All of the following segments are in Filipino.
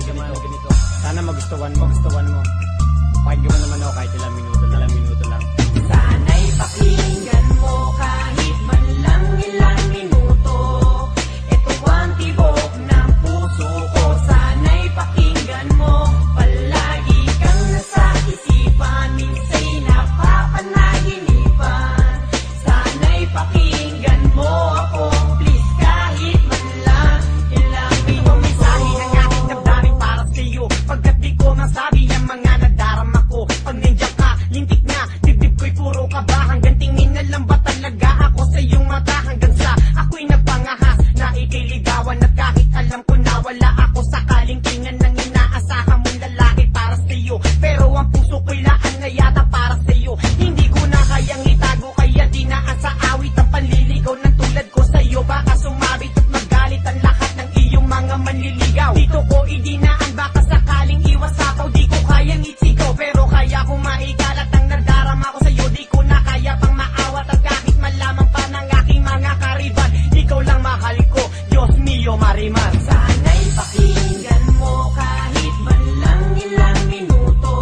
ganito. Sana magustuhan mo. Pakinggan mo naman ako kahit ilang minuto lang. Sana'y pakinggan mo kahit man lang ilang minuto. Ito ang tibok ng puso ko. Sana'y pakinggan mo. Palagi kang nasa isipan, minsa'y napapanaginipan. Sana'y pakinggan mo ako, please, kahit man lang ilang minuto. Mensahe ng aking damdamin para sa'yo, pagkat di ko masabi ang mga nadarama ko. Pag nandiyan ka, lintik na, dibdib ko'y puro kaba. Hanggang tingin na lang ba talaga ako sa iyong mata? Hanggang sa ako'y nagpangahas na ika'y ligawan. At kahit alam ko na wala ako sa kalingkingan ng inaasahan mong lalaki para sa'yo, pero ang puso ko'y laan na yata para sa'yo. Hindi ko na kayang itago, kaya dinaan sa awit ang panliligaw ng tulad ko sa'yo. Baka sumabit at magalit ang lahat ng iyong mga manliligaw. Dito ko idinaan, baka sakaling iwas sapaw. Di ko kayang itsigaw, pero kaya kong maikalat ang nadarama ko sa'yo. Di ko na kaya pang maawat at kahit malaman pa ng aking mga kariban. Ikaw lang mahal ko, Diyos mio, Marimar. Sana'y pakinggan mo kahit man lang ilang minuto.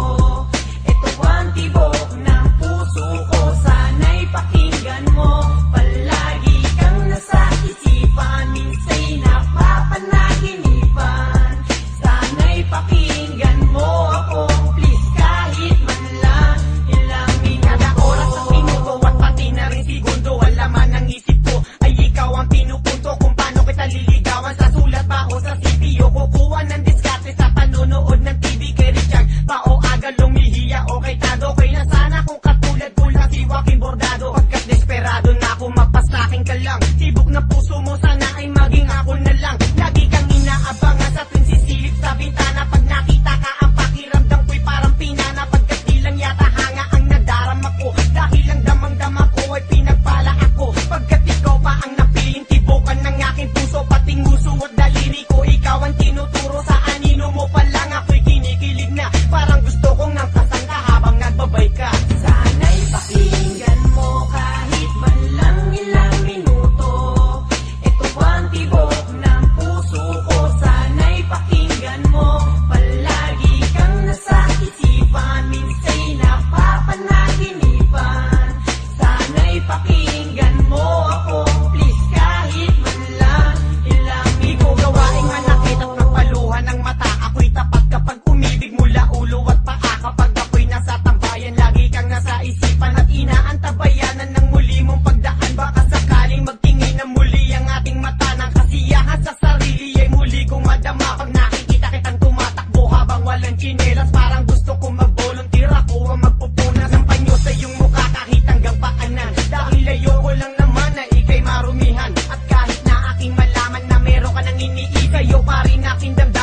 Ito ang tibok ng puso ko. Sana'y pakinggan mo. Palagi kang nasa isipan, minsa'y napapanaginipan. Sana'y pakinggan mo ako, please, kahit man lang ilang minuto. Kada oras at minuto at pati na rin segundo, ang laman ng isip ko ay ikaw ang pinupunto. Kung paano kita liligawan, sa sulat ba o sa CPU? Kukuha ng diskarte sa panonood ng TV kay Richard pa o aga lumihiya o kay Tado. Kaya sana kung katulad ko lang si Joaquin Bordado. Pagkat desperado na ako, mapasakin ka lang. Tibok na puso mo, sana ay maging ako na lang. Lagi kang inaabangan sa tuwing sisilip sa bintana. Pag nakita ka, ang pakiramdam ko'y parang pinana. Pagkat di lang yata hanga ang nadarama ko, dahil ang damang-dama ko ay pinagpala ako. Pagkat ikaw pa ang napiling tibokan ng aking puso, pati nguso at daliri ko, ikaw ang tinuturo. Sa anino mo pa lang ako'y kinikilig na, parang gusto kong nang kasang ka habang nagbabay ka. Sana'y pakinggan mo kahit man lang ilang minuto. Ito ang tibok ng puso ko. Sana'y pakinggan mo. Palagi kang nasa isipan, minsa'y napapanaginipan. Sana'y pakinggan mo ako, please, kahit man lang ilang minuto. Gawaing manakit at magpaluhan ng mata. Ako'y tapat kapag umibig mula ulo at paa. Kapag ako'y nasa tambayan, lagi kang nasa isipan at inaantabayanan ng muli mong pagdaan. Baka sakaling magtingin na muli ang ating mata. Ng kasiyahan sa sarili ay muli kong madama. Pag nakikita kitang tumatakbo habang walang tsinelas, parang gusto kong mag-volunteer. Ako ang magpupunas ng panyo sa iyong mukha kahit hanggang paanan. Dahil ayoko lang naman na ika'y marumihan. At kahit na aking malaman na meron ka nang iniisip, sa'yo pa rin aking damdamin.